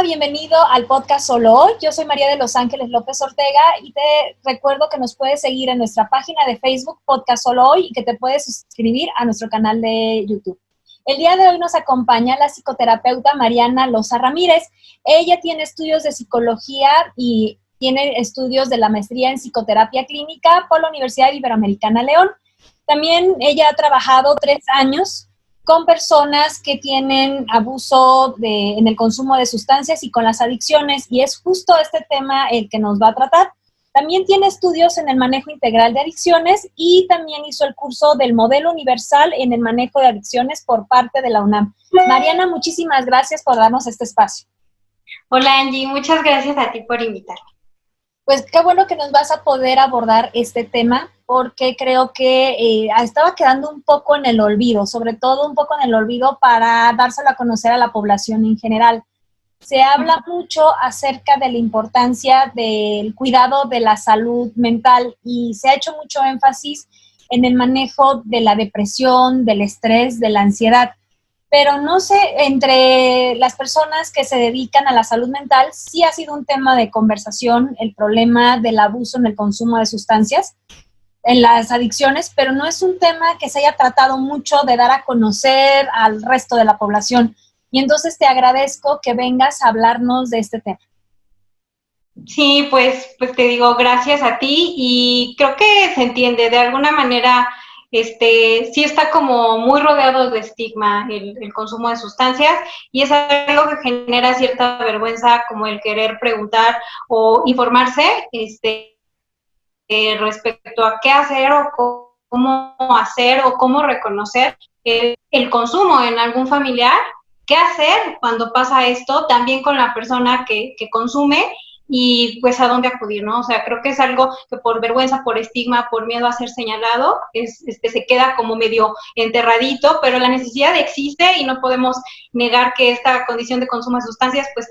Hola, bienvenido al podcast Solo Hoy. Yo soy María de Los Ángeles López Ortega y te recuerdo que nos puedes seguir en nuestra página de Facebook, Podcast Solo Hoy, y que te puedes suscribir a nuestro canal de YouTube. El día de hoy nos acompaña la psicoterapeuta Mariana Loza Ramírez. Ella tiene estudios de psicología y tiene estudios de la maestría en psicoterapia clínica por la Universidad Iberoamericana León. También ella ha trabajado 3 años con personas que tienen abuso en el consumo de sustancias y con las adicciones, y es justo este tema el que nos va a tratar. También tiene estudios en el manejo integral de adicciones y también hizo el curso del modelo universal en el manejo de adicciones por parte de la UNAM. Mariana, muchísimas gracias por darnos este espacio. Hola Angie, muchas gracias a ti por invitarme. Pues qué bueno que nos vas a poder abordar este tema, porque creo que estaba quedando un poco en el olvido, sobre todo un poco en el olvido para dárselo a conocer a la población en general. Se habla mucho acerca de la importancia del cuidado de la salud mental y se ha hecho mucho énfasis en el manejo de la depresión, del estrés, de la ansiedad. Pero no sé, entre las personas que se dedican a la salud mental, sí ha sido un tema de conversación el problema del abuso en el consumo de sustancias, en las adicciones, pero no es un tema que se haya tratado mucho de dar a conocer al resto de la población. Y entonces te agradezco que vengas a hablarnos de este tema. Sí, pues te digo gracias a ti y creo que se entiende de alguna manera. Sí está como muy rodeado de estigma el consumo de sustancias y es algo que genera cierta vergüenza, como el querer preguntar o informarse respecto a qué hacer o cómo hacer o cómo reconocer el consumo en algún familiar, qué hacer cuando pasa esto, también con la persona que consume y pues a dónde acudir, ¿no? O sea, creo que es algo que por vergüenza, por estigma, por miedo a ser señalado, se queda como medio enterradito, pero la necesidad existe y no podemos negar que esta condición de consumo de sustancias pues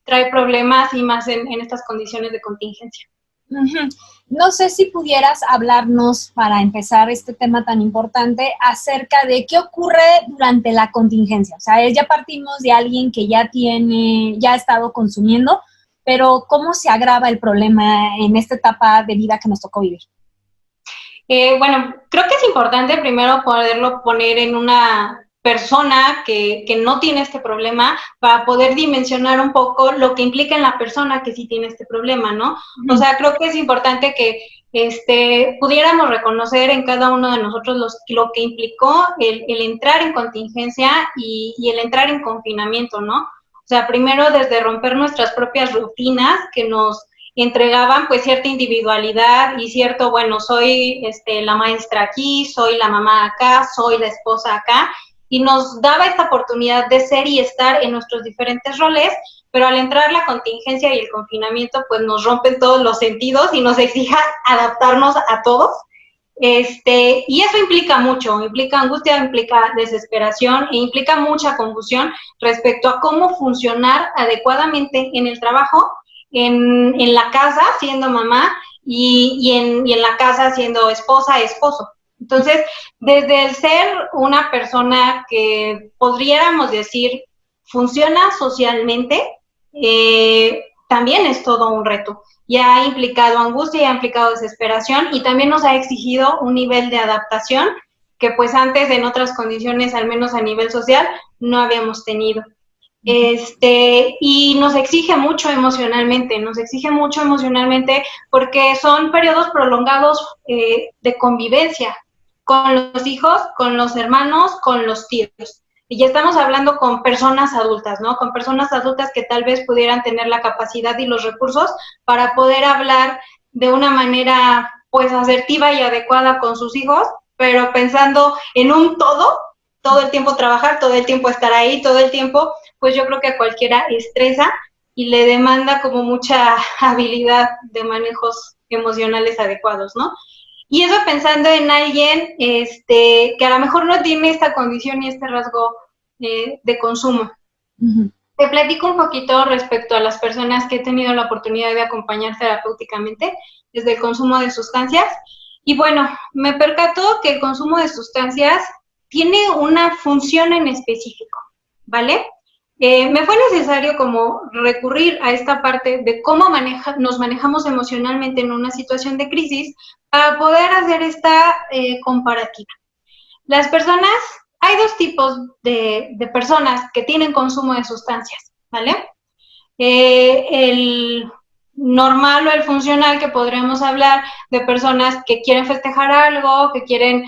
trae problemas y más en estas condiciones de contingencia. Uh-huh. No sé si pudieras hablarnos, para empezar este tema tan importante, acerca de qué ocurre durante la contingencia. O sea, ya partimos de alguien que ya ha estado consumiendo, pero ¿cómo se agrava el problema en esta etapa de vida que nos tocó vivir? Bueno, creo que es importante primero poderlo poner en una persona que no tiene este problema para poder dimensionar un poco lo que implica en la persona que sí tiene este problema, ¿no? Uh-huh. O sea, creo que es importante que pudiéramos reconocer en cada uno de nosotros lo que implicó el entrar en contingencia y el entrar en confinamiento, ¿no? O sea, primero desde romper nuestras propias rutinas que nos entregaban pues cierta individualidad y cierto, bueno, soy la maestra aquí, soy la mamá acá, soy la esposa acá, y nos daba esta oportunidad de ser y estar en nuestros diferentes roles, pero al entrar la contingencia y el confinamiento pues nos rompen todos los sentidos y nos exija adaptarnos a todos. Y eso implica mucho, implica angustia, implica desesperación e implica mucha confusión respecto a cómo funcionar adecuadamente en el trabajo, en la casa siendo mamá y en la casa siendo esposa, esposo. Entonces, desde el ser una persona que podríamos decir funciona socialmente, también es todo un reto. Y ha implicado angustia y ha implicado desesperación y también nos ha exigido un nivel de adaptación que pues antes en otras condiciones, al menos a nivel social, no habíamos tenido. Y nos exige mucho emocionalmente porque son periodos prolongados de convivencia con los hijos, con los hermanos, con los tíos. Y ya estamos hablando con personas adultas, ¿no? Con personas adultas que tal vez pudieran tener la capacidad y los recursos para poder hablar de una manera, pues, asertiva y adecuada con sus hijos, pero pensando en un todo el tiempo trabajar, todo el tiempo estar ahí, todo el tiempo, pues yo creo que a cualquiera estresa y le demanda como mucha habilidad de manejos emocionales adecuados, ¿no? Y eso pensando en alguien que a lo mejor no tiene esta condición y este rasgo de consumo. Uh-huh. Te platico un poquito respecto a las personas que he tenido la oportunidad de acompañar terapéuticamente desde el consumo de sustancias. Y bueno, me percató que el consumo de sustancias tiene una función en específico, ¿vale? Me fue necesario como recurrir a esta parte de cómo nos manejamos emocionalmente en una situación de crisis para poder hacer esta comparativa. Las personas, hay dos tipos de personas que tienen consumo de sustancias, ¿vale? El normal o el funcional, que podríamos hablar de personas que quieren festejar algo, que quieren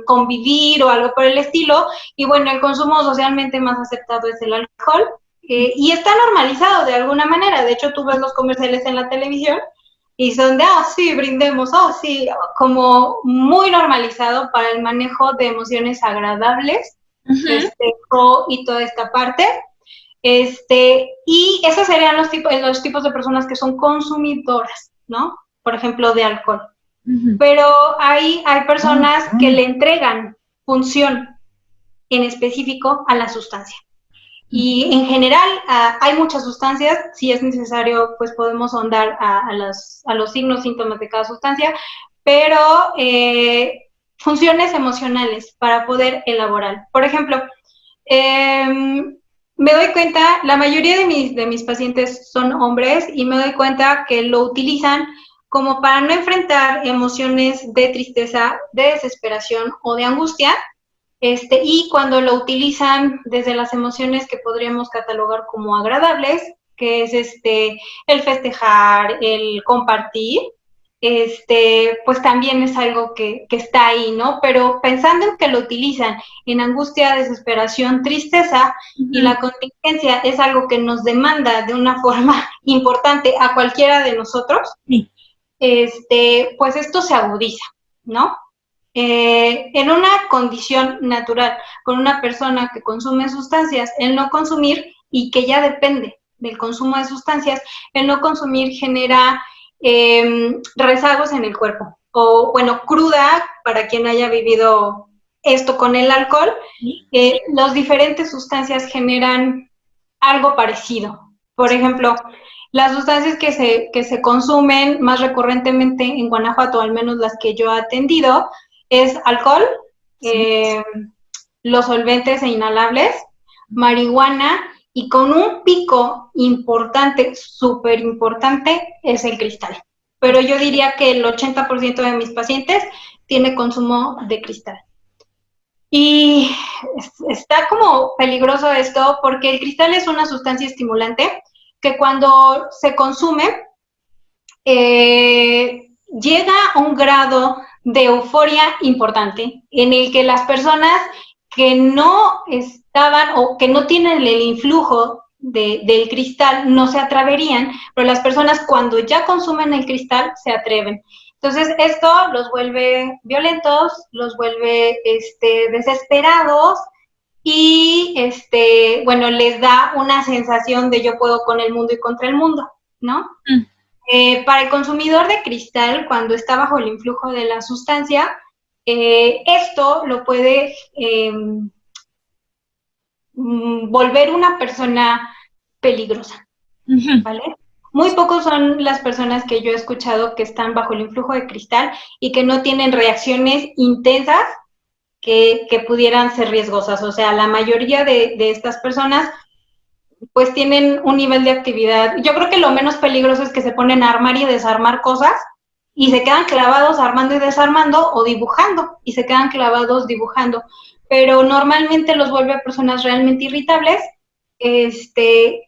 convivir o algo por el estilo, y bueno, el consumo socialmente más aceptado es el alcohol, y está normalizado de alguna manera. De hecho, tú ves los comerciales en la televisión y son de, sí, brindemos, sí, como muy normalizado para el manejo de emociones agradables, y toda esta parte. Y esos serían los tipos de personas que son consumidoras, ¿no? Por ejemplo, de alcohol. Pero hay personas que le entregan función en específico a la sustancia. Y en general hay muchas sustancias. Si es necesario, pues podemos ahondar a los signos, síntomas de cada sustancia, pero funciones emocionales para poder elaborar. Por ejemplo, me doy cuenta, la mayoría de mis pacientes son hombres, y me doy cuenta que lo utilizan como para no enfrentar emociones de tristeza, de desesperación o de angustia, y cuando lo utilizan desde las emociones que podríamos catalogar como agradables, que es el festejar, el compartir, pues también es algo que está ahí, ¿no? Pero pensando en que lo utilizan en angustia, desesperación, tristeza, y la contingencia es algo que nos demanda de una forma importante a cualquiera de nosotros, pues esto se agudiza, ¿no? En una condición natural, con una persona que consume sustancias, el no consumir, y que ya depende del consumo de sustancias, el no consumir genera rezagos en el cuerpo, o bueno, cruda, para quien haya vivido esto con el alcohol, las diferentes sustancias generan algo parecido. Por ejemplo, las sustancias que se consumen más recurrentemente en Guanajuato, al menos las que yo he atendido, es alcohol, los solventes e inhalables, marihuana, y con un pico importante, súper importante, es el cristal. Pero yo diría que el 80% de mis pacientes tiene consumo de cristal. Y está como peligroso esto, porque el cristal es una sustancia estimulante que cuando se consume llega a un grado de euforia importante, en el que las personas que no estaban o que no tienen el influjo del cristal no se atreverían, pero las personas cuando ya consumen el cristal se atreven. Entonces esto los vuelve violentos, los vuelve desesperados, y bueno, les da una sensación de yo puedo con el mundo y contra el mundo, ¿no? Para el consumidor de cristal, cuando está bajo el influjo de la sustancia, esto lo puede volver una persona peligrosa, ¿vale? Muy pocos son las personas que yo he escuchado que están bajo el influjo de cristal y que no tienen reacciones intensas que pudieran ser riesgosas. O sea, la mayoría de estas personas pues tienen un nivel de actividad. Yo creo que lo menos peligroso es que se ponen a armar y desarmar cosas y se quedan clavados armando y desarmando, o dibujando y se quedan clavados dibujando. Pero normalmente los vuelve personas realmente irritables, e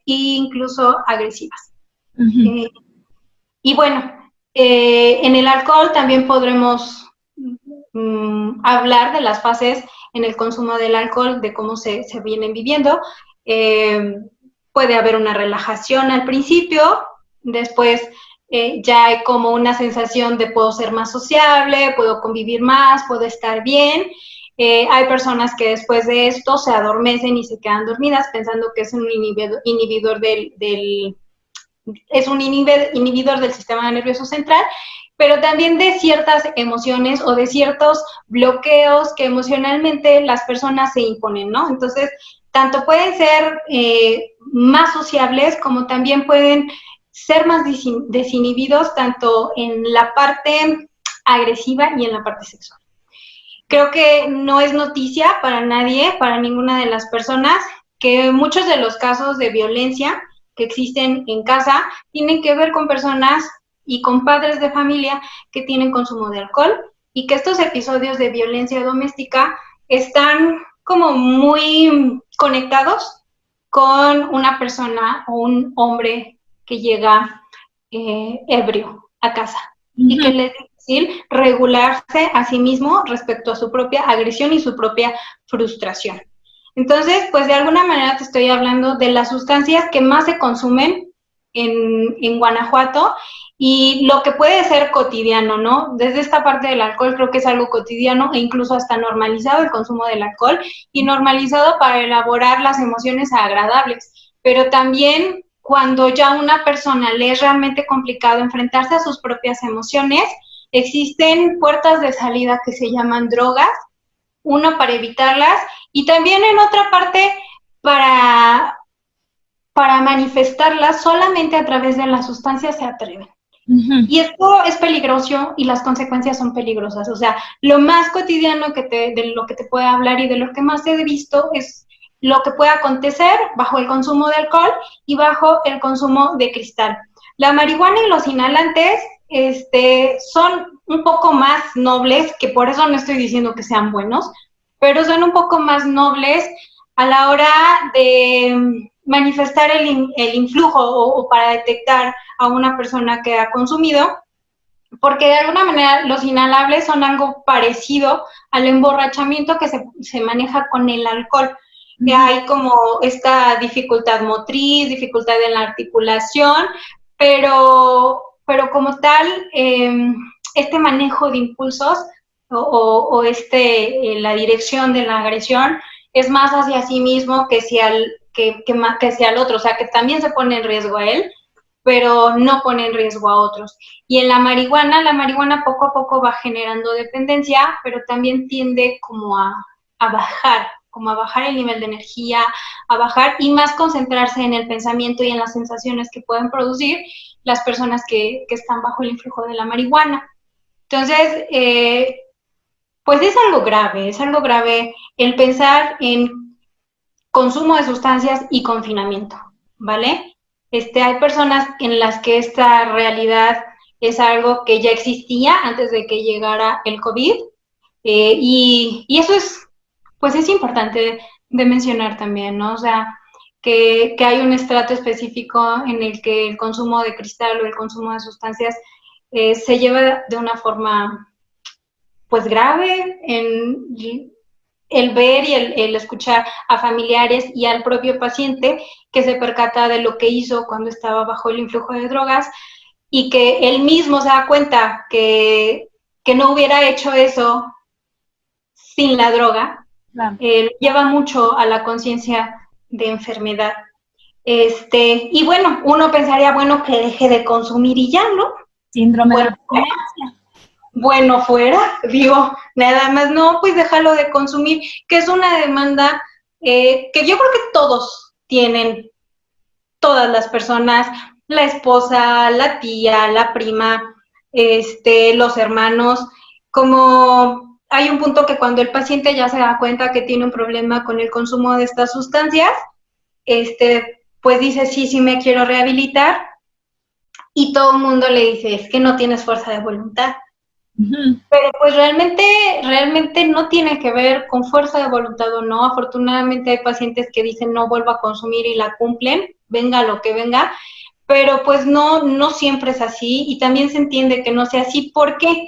incluso agresivas. Y bueno, en el alcohol también podremos hablar de las fases en el consumo del alcohol, de cómo se vienen viviendo. Puede haber una relajación al principio, después ya hay como una sensación de puedo ser más sociable, puedo convivir más, puedo estar bien. Hay personas que después de esto se adormecen y se quedan dormidas pensando que es un inhibidor del sistema nervioso central, pero también de ciertas emociones o de ciertos bloqueos que emocionalmente las personas se imponen, ¿no? Entonces, tanto pueden ser más sociables como también pueden ser más desinhibidos, tanto en la parte agresiva y en la parte sexual. Creo que no es noticia para nadie, para ninguna de las personas, que muchos de los casos de violencia que existen en casa tienen que ver con personas y con padres de familia que tienen consumo de alcohol, y que estos episodios de violencia doméstica están como muy conectados con una persona o un hombre que llega ebrio a casa y que le es difícil regularse a sí mismo respecto a su propia agresión y su propia frustración. Entonces, pues de alguna manera te estoy hablando de las sustancias que más se consumen en Guanajuato y lo que puede ser cotidiano, ¿no? Desde esta parte del alcohol creo que es algo cotidiano e incluso hasta normalizado el consumo del alcohol y normalizado para elaborar las emociones agradables, pero también cuando ya a una persona le es realmente complicado enfrentarse a sus propias emociones, existen puertas de salida que se llaman drogas, uno para evitarlas y también en otra parte para manifestarlas solamente a través de las sustancias se atreven. Y esto es peligroso y las consecuencias son peligrosas. O sea, lo más cotidiano de lo que te puede hablar y de lo que más he visto es lo que puede acontecer bajo el consumo de alcohol y bajo el consumo de cristal. La marihuana y los inhalantes son un poco más nobles, que por eso no estoy diciendo que sean buenos, pero son un poco más nobles a la hora de manifestar el influjo o para detectar a una persona que ha consumido, porque de alguna manera los inhalables son algo parecido al emborrachamiento que se maneja con el alcohol. Hay como esta dificultad motriz, dificultad en la articulación, pero como tal, este manejo de impulsos o la dirección de la agresión es más hacia sí mismo que hacia el otro, o sea, que también se pone en riesgo a él, pero no pone en riesgo a otros. Y en la marihuana poco a poco va generando dependencia, pero también tiende como a bajar el nivel de energía, a bajar y más concentrarse en el pensamiento y en las sensaciones que pueden producir las personas que están bajo el influjo de la marihuana. Entonces, pues es algo grave el pensar en consumo de sustancias y confinamiento, ¿vale? Hay personas en las que esta realidad es algo que ya existía antes de que llegara el COVID, y eso es importante de mencionar también, ¿no? O sea, que hay un estrato específico en el que el consumo de cristal o el consumo de sustancias se lleva de una forma, pues, grave, en el ver y el escuchar a familiares y al propio paciente que se percata de lo que hizo cuando estaba bajo el influjo de drogas y que él mismo se da cuenta que no hubiera hecho eso sin la droga, claro. Lleva mucho a la conciencia de enfermedad. Y bueno, uno pensaría, bueno, que deje de consumir y ya, ¿no? Síndrome de abstinencia. Bueno, fuera, digo, nada más, no, pues déjalo de consumir, que es una demanda que yo creo que todos tienen, todas las personas, la esposa, la tía, la prima, los hermanos, como hay un punto que cuando el paciente ya se da cuenta que tiene un problema con el consumo de estas sustancias, pues dice, sí me quiero rehabilitar, y todo el mundo le dice, es que no tienes fuerza de voluntad. Pero pues realmente no tiene que ver con fuerza de voluntad o no. Afortunadamente hay pacientes que dicen no vuelvo a consumir y la cumplen, venga lo que venga, pero pues no siempre es así, y también se entiende que no sea así. ¿Por qué?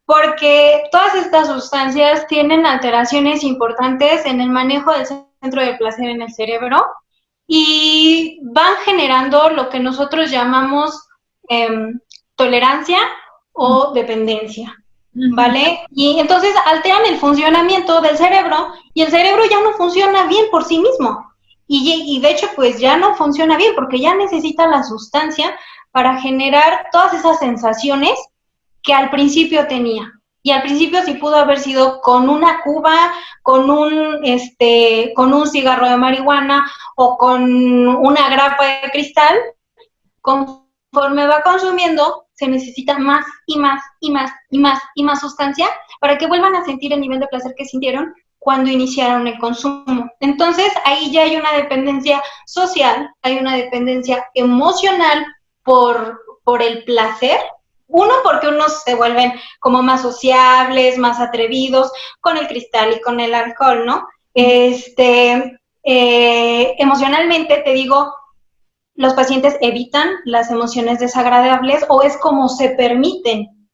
Porque todas estas sustancias tienen alteraciones importantes en el manejo del centro de placer en el cerebro y van generando lo que nosotros llamamos tolerancia o dependencia, ¿vale? Y entonces alteran el funcionamiento del cerebro y el cerebro ya no funciona bien por sí mismo. Y de hecho, pues ya no funciona bien porque ya necesita la sustancia para generar todas esas sensaciones que al principio tenía. Y al principio sí pudo haber sido con una cuba, con un cigarro de marihuana o con una grapa de cristal. Conforme va consumiendo, se necesita más y más y más y más y más sustancia para que vuelvan a sentir el nivel de placer que sintieron cuando iniciaron el consumo. Entonces, ahí ya hay una dependencia social, hay una dependencia emocional por el placer. Uno, porque unos se vuelven como más sociables, más atrevidos con el cristal y con el alcohol, ¿no? Emocionalmente, te digo, los pacientes evitan las emociones desagradables o es como se permiten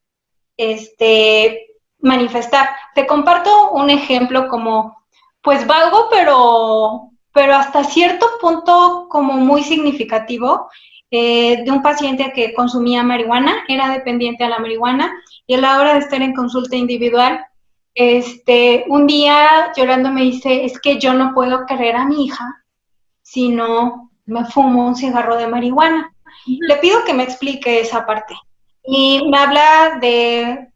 manifestar. Te comparto un ejemplo como, pues vago, pero hasta cierto punto como muy significativo, de un paciente que consumía marihuana, era dependiente a la marihuana, y a la hora de estar en consulta individual, un día llorando me dice, es que yo no puedo querer a mi hija si no me fumo un cigarro de marihuana. Le pido que me explique esa parte. Y me habla de,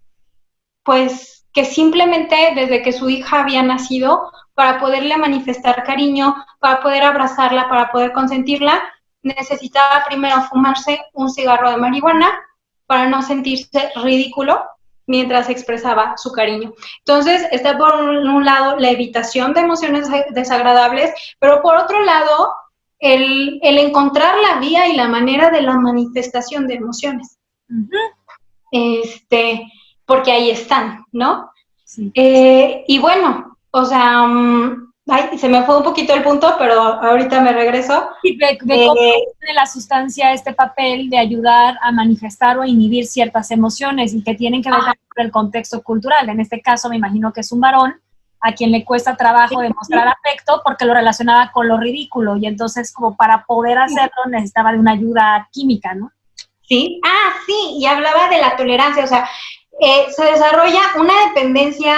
pues, que simplemente desde que su hija había nacido, para poderle manifestar cariño, para poder abrazarla, para poder consentirla, necesitaba primero fumarse un cigarro de marihuana para no sentirse ridículo mientras expresaba su cariño. Entonces, está por un lado la evitación de emociones desagradables, pero por otro lado, el encontrar la vía y la manera de la manifestación de emociones. Porque ahí están, ¿no? Sí. Y bueno, o sea, se me fue un poquito el punto, pero ahorita me regreso. Y de cómo tiene la sustancia este papel de ayudar a manifestar o inhibir ciertas emociones y que tienen que ver con el contexto cultural. En este caso, me imagino que es un varón a quien le cuesta trabajo demostrar afecto porque lo relacionaba con lo ridículo y entonces como para poder hacerlo necesitaba de una ayuda química, ¿no? Sí, sí, y hablaba de la tolerancia, o sea, se desarrolla una dependencia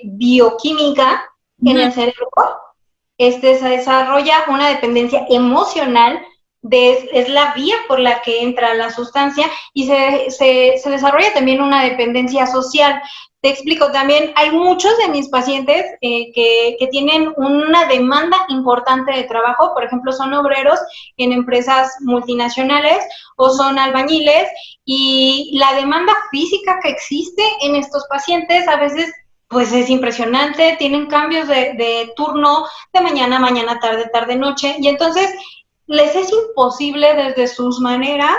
bioquímica en el cerebro, se desarrolla una dependencia emocional, es la vía por la que entra la sustancia, y se desarrolla también una dependencia social. Te explico, también hay muchos de mis pacientes que tienen una demanda importante de trabajo, por ejemplo, son obreros en empresas multinacionales o son albañiles, y la demanda física que existe en estos pacientes a veces pues es impresionante, tienen cambios de turno de mañana, mañana, tarde, tarde, noche, y entonces les es imposible desde sus maneras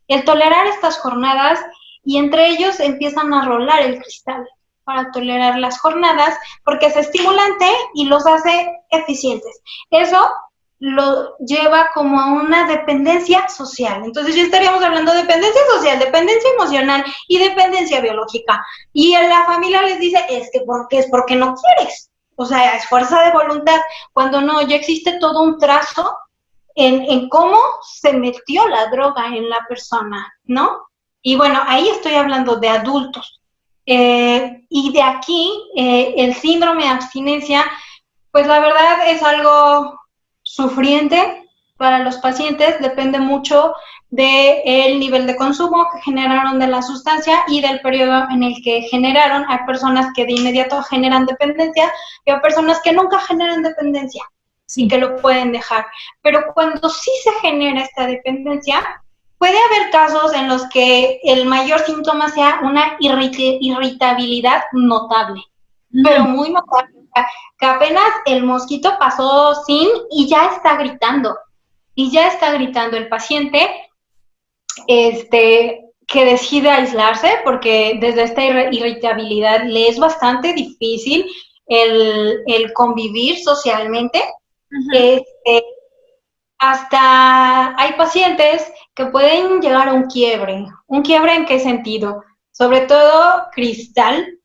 el tolerar estas jornadas, y entre ellos empiezan a rolar el cristal para tolerar las jornadas porque es estimulante y los hace eficientes. Eso lo lleva como a una dependencia social. Entonces ya estaríamos hablando de dependencia social, dependencia emocional y dependencia biológica. Y en la familia les dice, es porque no quieres. O sea, es fuerza de voluntad, cuando no, ya existe todo un trazo en cómo se metió la droga en la persona, ¿no? Y bueno, ahí estoy hablando de adultos. Y de aquí, el síndrome de abstinencia, pues la verdad es algo sufriente para los pacientes, depende mucho del nivel de consumo que generaron de la sustancia y del periodo en el que generaron. Hay personas que de inmediato generan dependencia y hay personas que nunca generan dependencia, sí, que lo pueden dejar. Pero cuando sí se genera esta dependencia, puede haber casos en los que el mayor síntoma sea una irritabilidad notable, pero muy notable, que apenas el mosquito pasó sin y ya está gritando el paciente, que decide aislarse porque desde esta irritabilidad le es bastante difícil el convivir socialmente. Hasta hay pacientes que pueden llegar a un quiebre. ¿Un quiebre en qué sentido? Sobre todo cristal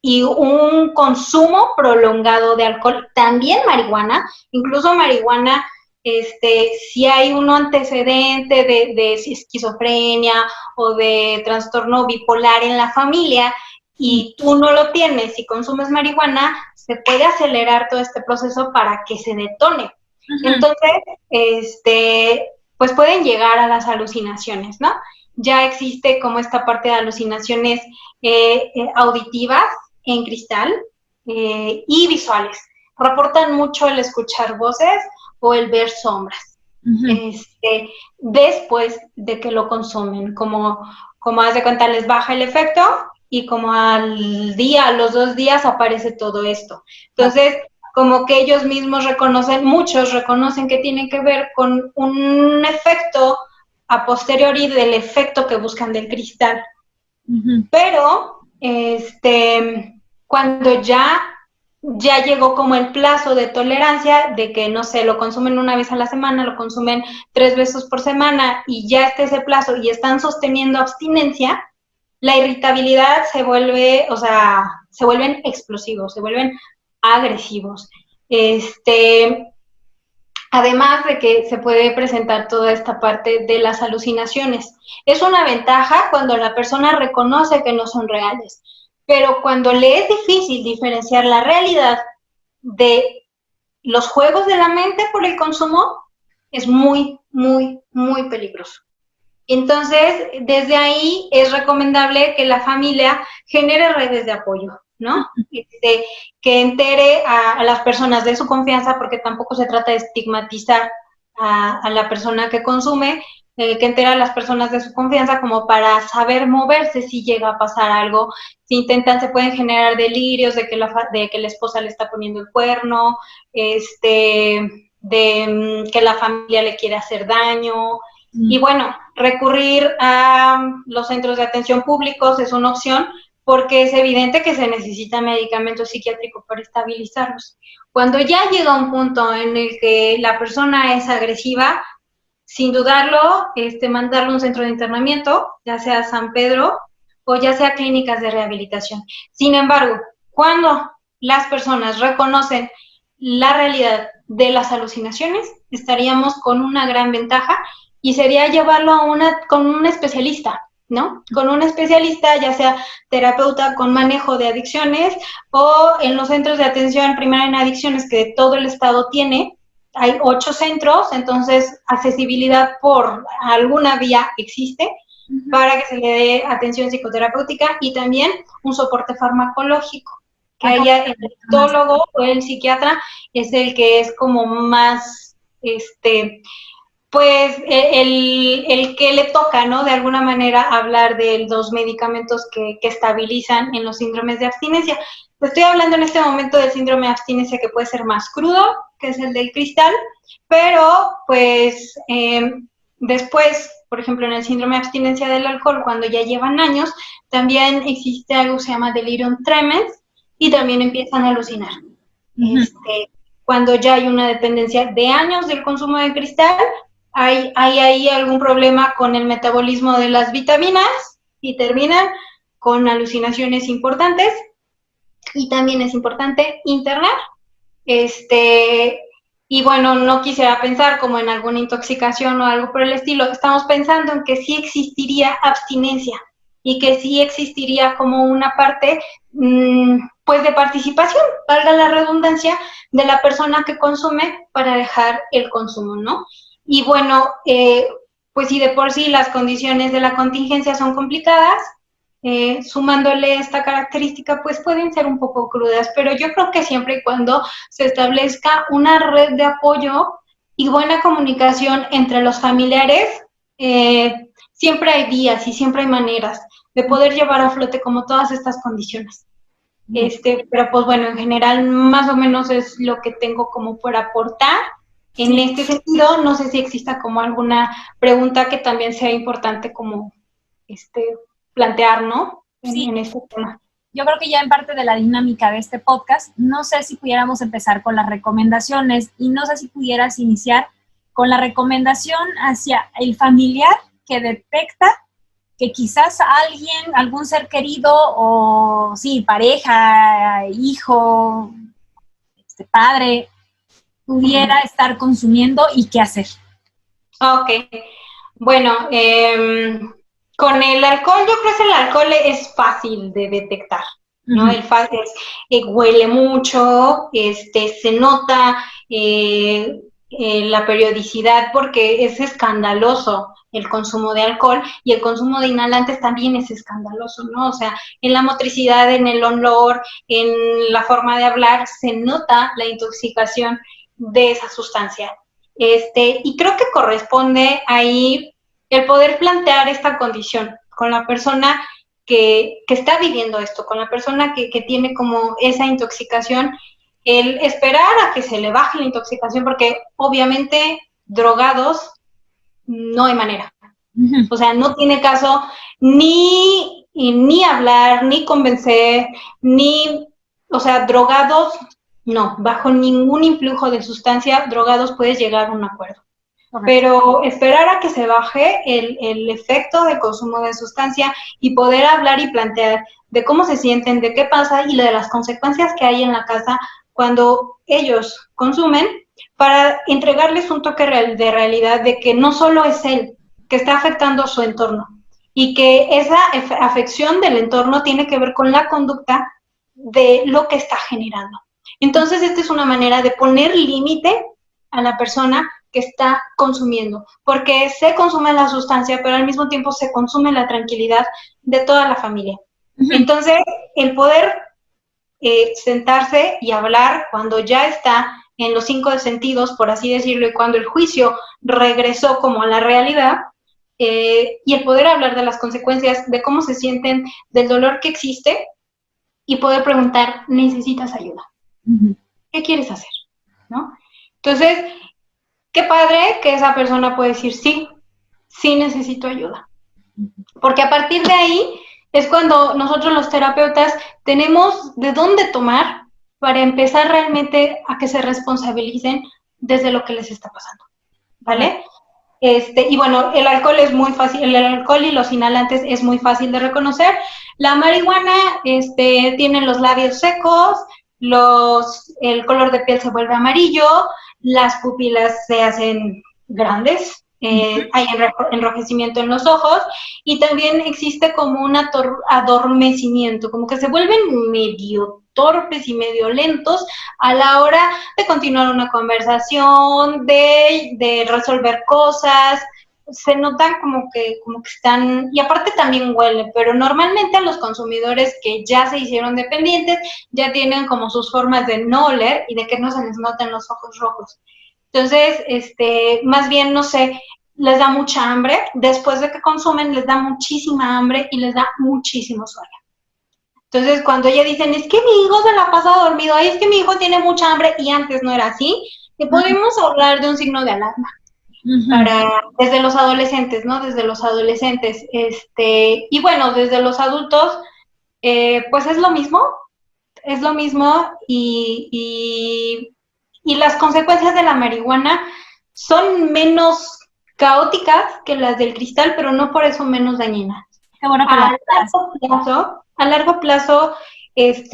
y un consumo prolongado de alcohol. También marihuana, incluso marihuana, si hay un antecedente de esquizofrenia o de trastorno bipolar en la familia y tú no lo tienes y consumes marihuana, se puede acelerar todo este proceso para que se detone. Entonces, pues pueden llegar a las alucinaciones, ¿no? Ya existe como esta parte de alucinaciones auditivas en cristal y visuales. Reportan mucho el escuchar voces o el ver sombras. Después de que lo consumen, como haz de cuenta, les baja el efecto y como al día, a los 2 días aparece todo esto. Entonces, como que ellos mismos muchos reconocen que tiene que ver con un efecto a posteriori del efecto que buscan del cristal. Pero, cuando ya llegó como el plazo de tolerancia de que, no sé, lo consumen una vez a la semana, lo consumen 3 veces por semana y ya está ese plazo y están sosteniendo abstinencia, la irritabilidad se vuelven explosivos, se vuelven agresivos. Además de que se puede presentar toda esta parte de las alucinaciones. Es una ventaja cuando la persona reconoce que no son reales, pero cuando le es difícil diferenciar la realidad de los juegos de la mente por el consumo, es muy, muy, muy peligroso. Entonces, desde ahí es recomendable que la familia genere redes de apoyo, ¿no? Que entere a las personas de su confianza, porque tampoco se trata de estigmatizar a la persona que consume, que entere a las personas de su confianza como para saber moverse si llega a pasar algo. Si se pueden generar delirios de que la esposa le está poniendo el cuerno, de que la familia le quiere hacer daño. Y bueno, recurrir a los centros de atención públicos es una opción porque es evidente que se necesita medicamento psiquiátrico para estabilizarlos. Cuando ya llega un punto en el que la persona es agresiva, sin dudarlo, mandarlo a un centro de internamiento, ya sea San Pedro o ya sea clínicas de rehabilitación. Sin embargo, cuando las personas reconocen la realidad de las alucinaciones, estaríamos con una gran ventaja y sería llevarlo con un especialista, ¿no? Con un especialista, ya sea terapeuta con manejo de adicciones o en los centros de atención primaria en adicciones que todo el estado tiene. Hay 8 centros, entonces accesibilidad por alguna vía existe para que se le dé atención psicoterapéutica y también un soporte farmacológico. Que haya el psicólogo o el psiquiatra es el que es como más, pues el que le toca, ¿no? De alguna manera hablar de los medicamentos que estabilizan en los síndromes de abstinencia. Estoy hablando en este momento del síndrome de abstinencia que puede ser más crudo, que es el del cristal, pero pues después, por ejemplo, en el síndrome de abstinencia del alcohol, cuando ya llevan años, también existe algo que se llama delirium tremens y también empiezan a alucinar. Cuando ya hay una dependencia de años del consumo de cristal, hay ahí algún problema con el metabolismo de las vitaminas y terminan con alucinaciones importantes. Y también es importante internar. Y bueno, no quisiera pensar como en alguna intoxicación o algo por el estilo. Estamos pensando en que sí existiría abstinencia y que sí existiría como una parte, pues de participación, valga la redundancia, de la persona que consume para dejar el consumo, ¿no? Y bueno, pues si de por sí las condiciones de la contingencia son complicadas, sumándole esta característica, pues pueden ser un poco crudas, pero yo creo que siempre y cuando se establezca una red de apoyo y buena comunicación entre los familiares, siempre hay vías y siempre hay maneras de poder llevar a flote como todas estas condiciones. Pero pues bueno, en general más o menos es lo que tengo como por aportar. En este sentido, no sé si exista como alguna pregunta que también sea importante como plantear, ¿no? En este tema. Yo creo que ya en parte de la dinámica de este podcast, no sé si pudiéramos empezar con las recomendaciones y no sé si pudieras iniciar con la recomendación hacia el familiar que detecta que quizás algún ser querido o sí, pareja, hijo, padre, pudiera estar consumiendo y qué hacer. Ok, bueno, con el alcohol, yo creo que el alcohol es fácil de detectar, ¿no? El fácil huele mucho, se nota la periodicidad porque es escandaloso el consumo de alcohol y el consumo de inhalantes también es escandaloso, ¿no? O sea, en la motricidad, en el olor, en la forma de hablar, se nota la intoxicación de esa sustancia. Y creo que corresponde ahí el poder plantear esta condición con la persona que está viviendo esto, con la persona que tiene como esa intoxicación, el esperar a que se le baje la intoxicación, porque obviamente drogados no hay manera. O sea, no tiene caso ni hablar, ni convencer, o sea, drogados, no, bajo ningún influjo de sustancia, drogados puedes llegar a un acuerdo. Correcto. Pero esperar a que se baje el efecto de consumo de sustancia y poder hablar y plantear de cómo se sienten, de qué pasa y de las consecuencias que hay en la casa cuando ellos consumen, para entregarles un toque de realidad de que no solo es él, que está afectando a su entorno y que esa afección del entorno tiene que ver con la conducta de lo que está generando. Entonces, esta es una manera de poner límite a la persona que está consumiendo, porque se consume la sustancia, pero al mismo tiempo se consume la tranquilidad de toda la familia. Entonces, el poder sentarse y hablar cuando ya está en los 5 sentidos, por así decirlo, y cuando el juicio regresó como a la realidad, y el poder hablar de las consecuencias, de cómo se sienten, del dolor que existe, y poder preguntar, ¿necesitas ayuda? ¿Qué quieres hacer? ¿No? Entonces, qué padre que esa persona puede decir, sí, sí necesito ayuda. Porque a partir de ahí es cuando nosotros los terapeutas tenemos de dónde tomar para empezar realmente a que se responsabilicen desde lo que les está pasando, ¿vale? Y bueno, el alcohol es muy fácil, el alcohol y los inhalantes es muy fácil de reconocer. La marihuana, tienen los labios secos, el color de piel se vuelve amarillo, las pupilas se hacen grandes, hay enrojecimiento en los ojos y también existe como un adormecimiento, como que se vuelven medio torpes y medio lentos a la hora de continuar una conversación, de resolver cosas. Se notan como que están, y aparte también huele, pero normalmente a los consumidores que ya se hicieron dependientes ya tienen como sus formas de no oler y de que no se les noten los ojos rojos. Entonces, más bien, no sé, les da mucha hambre, después de que consumen les da muchísima hambre y les da muchísimo sueño. Entonces, cuando ella dicen, es que mi hijo se la pasa dormido, ay, es que mi hijo tiene mucha hambre y antes no era así, podemos hablar de un signo de alarma. Desde los adolescentes, ¿no? Desde los adolescentes, y bueno, desde los adultos, pues es lo mismo y las consecuencias de la marihuana son menos caóticas que las del cristal, pero no por eso menos dañinas. Qué bueno que a largo plazo,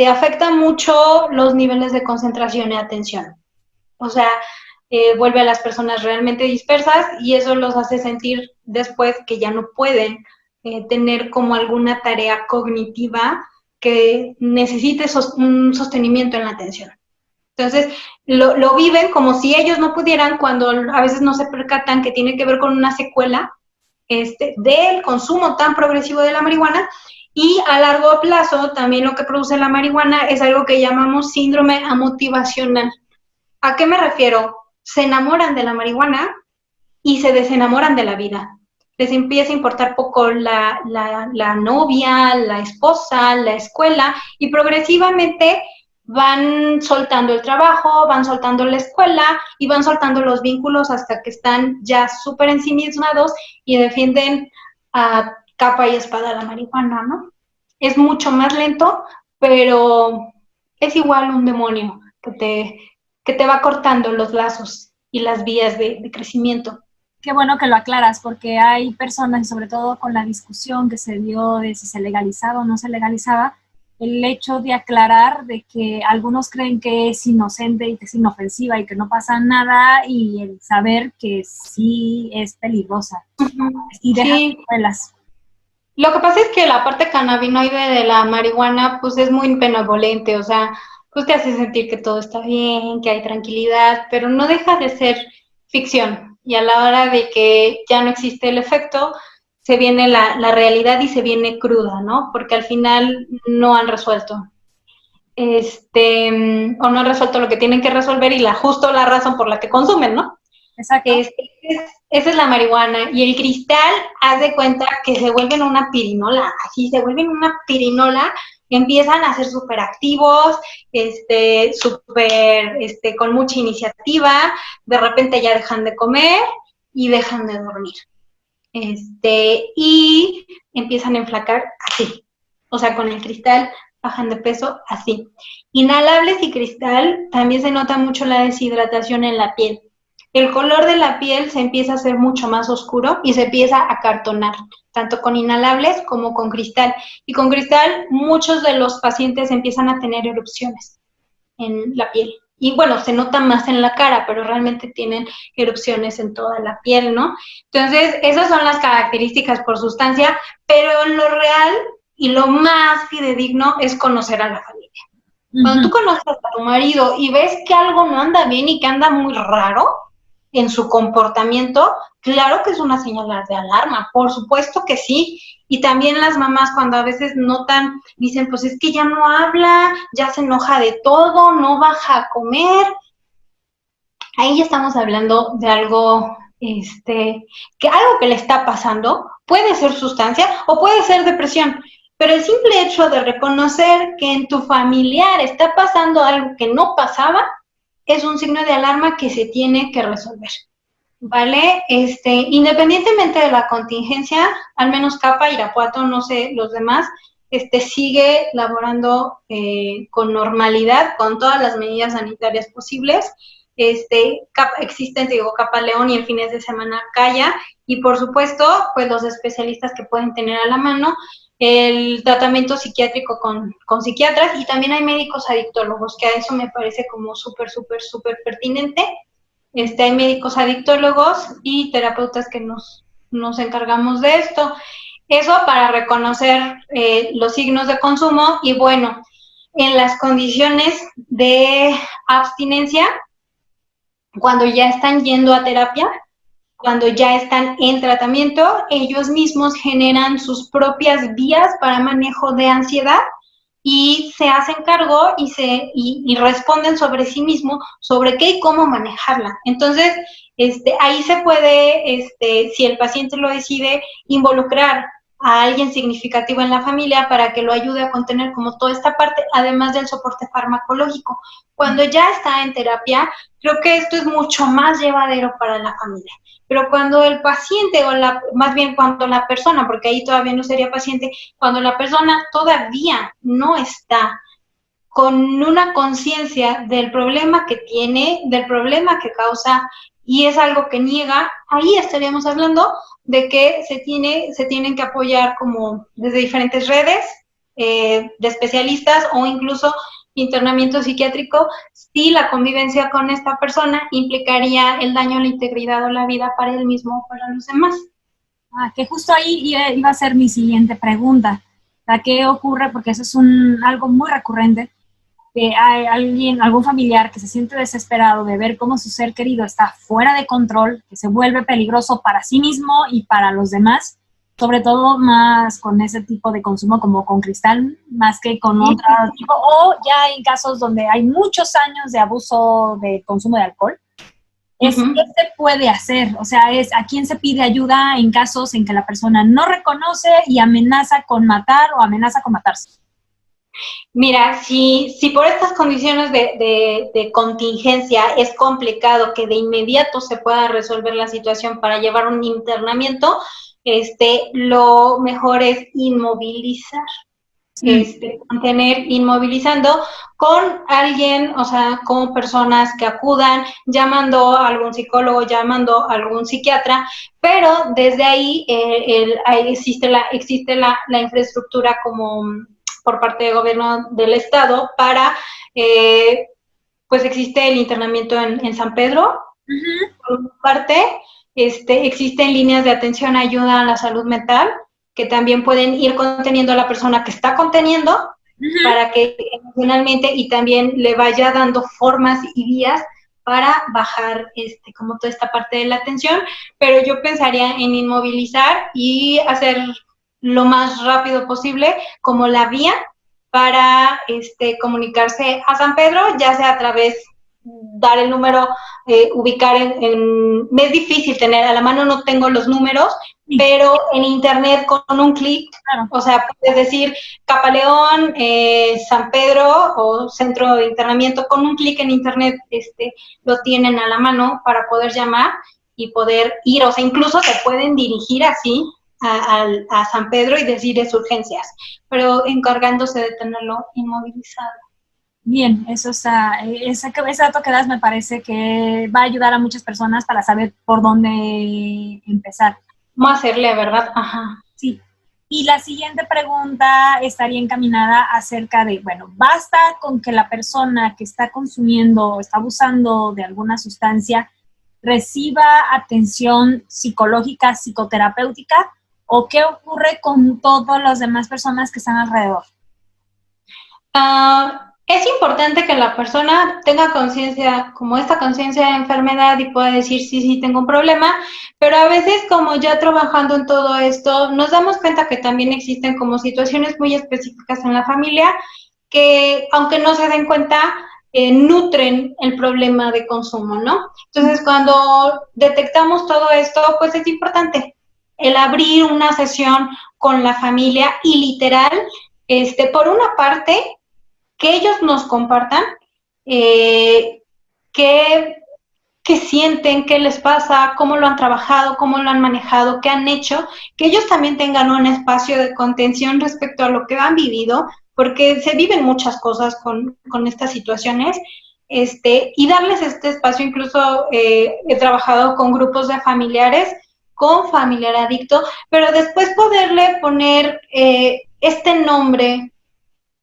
afecta mucho los niveles de concentración y atención. O sea, vuelve a las personas realmente dispersas y eso los hace sentir después que ya no pueden tener como alguna tarea cognitiva que necesite un sostenimiento en la atención. Entonces, lo viven como si ellos no pudieran, cuando a veces no se percatan que tiene que ver con una secuela del consumo tan progresivo de la marihuana. Y a largo plazo, también lo que produce la marihuana es algo que llamamos síndrome amotivacional. ¿A qué me refiero? Se enamoran de la marihuana y se desenamoran de la vida. Les empieza a importar poco la novia, la esposa, la escuela, y progresivamente van soltando el trabajo, van soltando la escuela y van soltando los vínculos hasta que están ya súper ensimismados y defienden a capa y espada la marihuana, ¿no? Es mucho más lento, pero es igual un demonio que te va cortando los lazos y las vías de crecimiento. Qué bueno que lo aclaras, porque hay personas, y sobre todo con la discusión que se dio de si se legalizaba o no se legalizaba, el hecho de aclarar de que algunos creen que es inocente y que es inofensiva y que no pasa nada, y el saber que sí es peligrosa y deja secuelas. Lo que pasa es que la parte cannabinoide de la marihuana pues es muy benevolente, o sea, pues te hace sentir que todo está bien, que hay tranquilidad, pero no deja de ser ficción. Y a la hora de que ya no existe el efecto, se viene la realidad y se viene cruda, ¿no? Porque al final no han resuelto. O no han resuelto lo que tienen que resolver y justo la razón por la que consumen, ¿no? Exacto. Esa es la marihuana. Y el cristal, haz de cuenta que se vuelven una pirinola, así se vuelven una pirinola, empiezan a ser súper activos, con mucha iniciativa, de repente ya dejan de comer y dejan de dormir. Y empiezan a enflacar así. O sea, con el cristal bajan de peso así. Inhalables y cristal, también se nota mucho la deshidratación en la piel. El color de la piel se empieza a hacer mucho más oscuro y se empieza a acartonar, tanto con inhalables como con cristal. Y con cristal, muchos de los pacientes empiezan a tener erupciones en la piel. Y bueno, se nota más en la cara, pero realmente tienen erupciones en toda la piel, ¿no? Entonces, esas son las características por sustancia, pero lo real y lo más fidedigno es conocer a la familia. Cuando tú conoces a tu marido y ves que algo no anda bien y que anda muy raro en su comportamiento, claro que es una señal de alarma, por supuesto que sí. Y también las mamás cuando a veces notan, dicen, pues es que ya no habla, ya se enoja de todo, no baja a comer. Ahí ya estamos hablando de algo, algo que le está pasando, puede ser sustancia o puede ser depresión. Pero el simple hecho de reconocer que en tu familiar está pasando algo que no pasaba, es un signo de alarma que se tiene que resolver, ¿vale? Independientemente de la contingencia, al menos CAPA, Irapuato, no sé, los demás, sigue laborando con normalidad, con todas las medidas sanitarias posibles. Existen, te digo, CAPA León y el fines de semana Calla, y por supuesto, pues los especialistas que pueden tener a la mano, el tratamiento psiquiátrico con psiquiatras, y también hay médicos adictólogos, que a eso me parece como súper pertinente. Hay médicos adictólogos y terapeutas que nos encargamos de esto. Eso para reconocer los signos de consumo y bueno, en las condiciones de abstinencia, cuando ya están yendo a terapia, cuando ya están en tratamiento, ellos mismos generan sus propias vías para manejo de ansiedad y se hacen cargo y responden sobre sí mismos, sobre qué y cómo manejarla. Entonces, ahí se puede, si el paciente lo decide, involucrar a alguien significativo en la familia para que lo ayude a contener como toda esta parte, además del soporte farmacológico. Cuando ya está en terapia, creo que esto es mucho más llevadero para la familia. Pero cuando el paciente, más bien cuando la persona, porque ahí todavía no sería paciente, cuando la persona todavía no está con una conciencia del problema que tiene, del problema que causa, y es algo que niega, ahí estaríamos hablando de que se tienen que apoyar como desde diferentes redes de especialistas o incluso internamiento psiquiátrico si la convivencia con esta persona implicaría el daño a la integridad o la vida para él mismo o para los demás. Que justo ahí iba a ser mi siguiente pregunta. ¿Qué ocurre? Porque eso es algo muy recurrente, que hay algún familiar que se siente desesperado de ver cómo su ser querido está fuera de control, que se vuelve peligroso para sí mismo y para los demás, sobre todo más con ese tipo de consumo como con cristal, más que con otro tipo, o ya en casos donde hay muchos años de abuso de consumo de alcohol. ¿Qué se puede hacer? O sea, ¿a quién se pide ayuda en casos en que la persona no reconoce y amenaza con matar o amenaza con matarse? Mira, si por estas condiciones de contingencia es complicado que de inmediato se pueda resolver la situación para llevar un internamiento, lo mejor es inmovilizar. Mantener inmovilizando con alguien, o sea, con personas que acudan, llamando a algún psicólogo, llamando a algún psiquiatra, pero desde ahí, existe la infraestructura como por parte del gobierno del estado para, pues existe el internamiento en San Pedro, por una parte, existen líneas de atención, ayuda a la salud mental, que también pueden ir conteniendo a la persona que está conteniendo para que emocionalmente y también le vaya dando formas y vías para bajar como toda esta parte de la atención, pero yo pensaría en inmovilizar y hacer lo más rápido posible como la vía para comunicarse a San Pedro, ya sea a través dar el número, ubicar me es difícil tener, a la mano no tengo los números, pero en internet con un clic, claro. O sea, puedes decir Capaleón, San Pedro o Centro de Internamiento, con un clic en internet lo tienen a la mano para poder llamar y poder ir, o sea, incluso te pueden dirigir así a San Pedro y decirles urgencias, pero encargándose de tenerlo inmovilizado. Bien, eso está, ese dato que das me parece que va a ayudar a muchas personas para saber por dónde empezar. ¿Cómo hacerle, verdad? Ajá. Sí. Y la siguiente pregunta estaría encaminada acerca de, bueno, basta con que la persona que está consumiendo o está abusando de alguna sustancia reciba atención psicológica, psicoterapéutica, ¿o qué ocurre con todas las demás personas que están alrededor? Es importante que la persona tenga conciencia, como esta conciencia de enfermedad, y pueda decir, sí, tengo un problema, pero a veces, como ya trabajando en todo esto, nos damos cuenta que también existen como situaciones muy específicas en la familia que, aunque no se den cuenta, nutren el problema de consumo, ¿no? Entonces, cuando detectamos todo esto, pues es importante el abrir una sesión con la familia y literal, por una parte, que ellos nos compartan qué sienten, qué les pasa, cómo lo han trabajado, cómo lo han manejado, qué han hecho, que ellos también tengan un espacio de contención respecto a lo que han vivido, porque se viven muchas cosas con estas situaciones, y darles este espacio. Incluso he trabajado con grupos de familiares, con familiar adicto, pero después poderle poner este nombre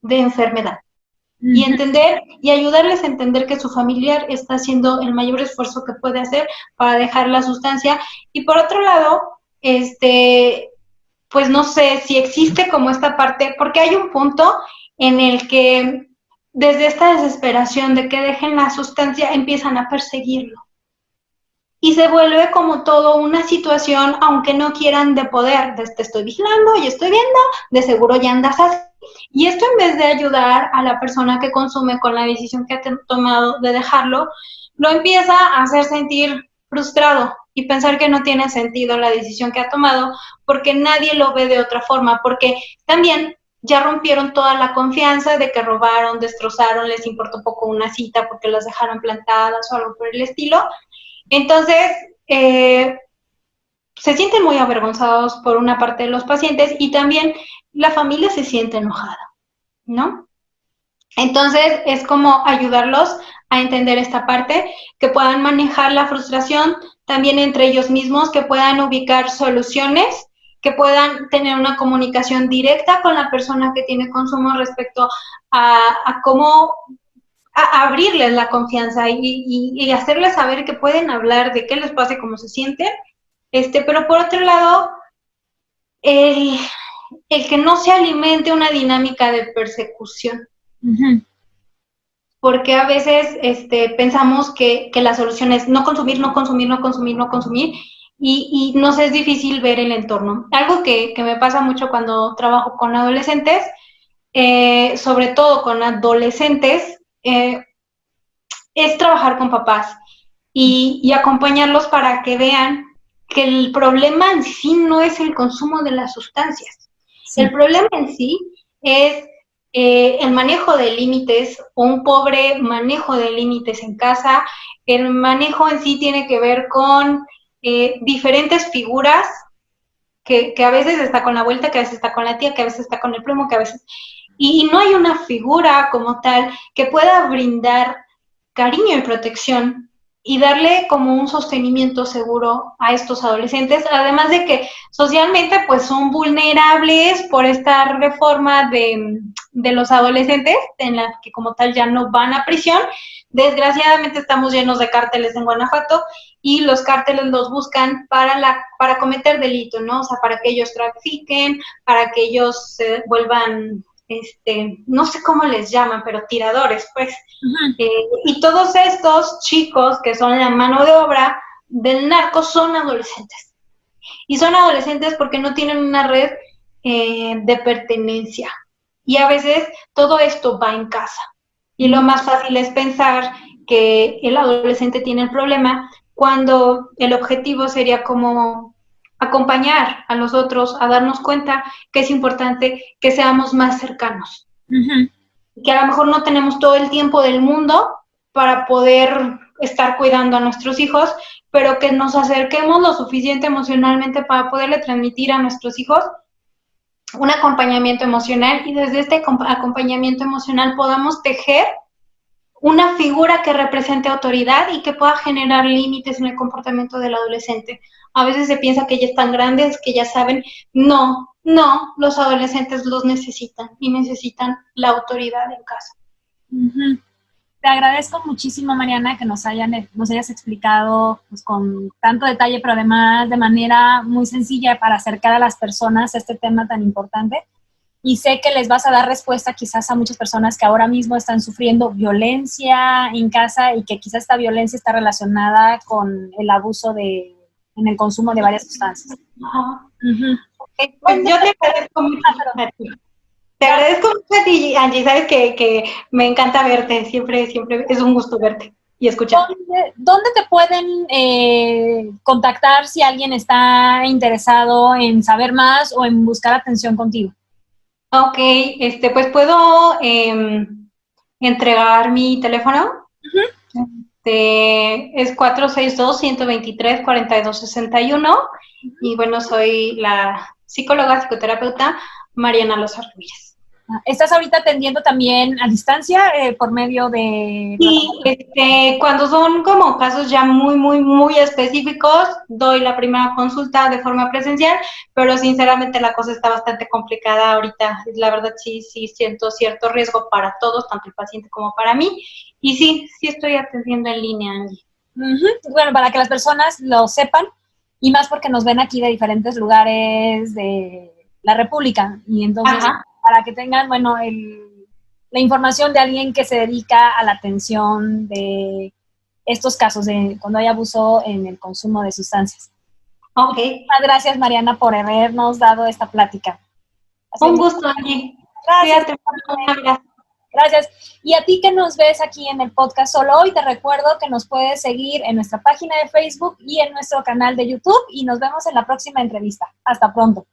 de enfermedad. Y entender y ayudarles a entender que su familiar está haciendo el mayor esfuerzo que puede hacer para dejar la sustancia. Y por otro lado, pues no sé si existe como esta parte, porque hay un punto en el que desde esta desesperación de que dejen la sustancia empiezan a perseguirlo. Y se vuelve como todo una situación, aunque no quieran, de poder, de te estoy vigilando y estoy viendo, de seguro ya andas así. Y esto, en vez de ayudar a la persona que consume con la decisión que ha tomado de dejarlo, lo empieza a hacer sentir frustrado y pensar que no tiene sentido la decisión que ha tomado, porque nadie lo ve de otra forma, porque también ya rompieron toda la confianza de que robaron, destrozaron, les importó poco una cita porque las dejaron plantadas o algo por el estilo. Entonces, se sienten muy avergonzados por una parte de los pacientes, y también la familia se siente enojada, ¿no? Entonces, es como ayudarlos a entender esta parte, que puedan manejar la frustración también entre ellos mismos, que puedan ubicar soluciones, que puedan tener una comunicación directa con la persona que tiene consumo respecto a cómo abrirles la confianza y hacerles saber que pueden hablar de qué les pasa y cómo se sienten. Pero por otro lado, el que no se alimente una dinámica de persecución. Porque a veces pensamos que la solución es no consumir, y nos es difícil ver el entorno. Algo que me pasa mucho cuando trabajo con adolescentes, sobre todo con adolescentes, es trabajar con papás y acompañarlos para que vean que el problema en sí no es el consumo de las sustancias. Sí. El problema en sí es el manejo de límites, un pobre manejo de límites en casa. El manejo en sí tiene que ver con diferentes figuras, que a veces está con la abuelita, que a veces está con la tía, que a veces está con el primo, que a veces... Y no hay una figura como tal que pueda brindar cariño y protección y darle como un sostenimiento seguro a estos adolescentes, además de que socialmente pues son vulnerables por esta reforma de los adolescentes, en la que como tal ya no van a prisión. Desgraciadamente estamos llenos de cárteles en Guanajuato, y los cárteles los buscan para cometer delito, ¿no? O sea, para que ellos trafiquen, para que ellos se vuelvan, no sé cómo les llaman, pero tiradores, pues. Y todos estos chicos que son la mano de obra del narco son adolescentes. Y son adolescentes porque no tienen una red de pertenencia. Y a veces todo esto va en casa. Y lo más fácil es pensar que el adolescente tiene el problema, cuando el objetivo sería como acompañar a los otros a darnos cuenta que es importante que seamos más cercanos. Uh-huh. Que a lo mejor no tenemos todo el tiempo del mundo para poder estar cuidando a nuestros hijos, pero que nos acerquemos lo suficiente emocionalmente para poderle transmitir a nuestros hijos un acompañamiento emocional, y desde este acompañamiento emocional podamos tejer una figura que represente autoridad y que pueda generar límites en el comportamiento del adolescente. A veces se piensa que ya están grandes, que ya saben. No, los adolescentes los necesitan y necesitan la autoridad en casa. Uh-huh. Te agradezco muchísimo, Mariana, que nos hayas explicado pues, con tanto detalle, pero además de manera muy sencilla para acercar a las personas a este tema tan importante. Y sé que les vas a dar respuesta quizás a muchas personas que ahora mismo están sufriendo violencia en casa y que quizás esta violencia está relacionada con el abuso en el consumo de varias sustancias. Uh-huh. Pues yo te agradezco mucho. Te agradezco mucho a ti, Angie. Sabes que me encanta verte. Siempre es un gusto verte y escuchar. ¿Dónde te pueden contactar si alguien está interesado en saber más o en buscar atención contigo? Ok, pues puedo entregar mi teléfono. Uh-huh. Es 462-123-4261. Y bueno, soy la psicóloga, psicoterapeuta Mariana Loza Ruiz. ¿Estás ahorita atendiendo también a distancia por medio de...? Sí, cuando son como casos ya muy específicos, doy la primera consulta de forma presencial, pero sinceramente la cosa está bastante complicada ahorita. La verdad sí siento cierto riesgo para todos, tanto el paciente como para mí, y sí estoy atendiendo en línea, Angie. Uh-huh. Bueno, para que las personas lo sepan, y más porque nos ven aquí de diferentes lugares de la República, y entonces... Ajá. Para que tengan, bueno, la información de alguien que se dedica a la atención de estos casos de cuando hay abuso en el consumo de sustancias. Ok. Muchas gracias, Mariana, por habernos dado esta plática. Un gusto, Angie. Gracias. Gracias. Y a ti que nos ves aquí en el podcast Solo Hoy, te recuerdo que nos puedes seguir en nuestra página de Facebook y en nuestro canal de YouTube, y nos vemos en la próxima entrevista. Hasta pronto.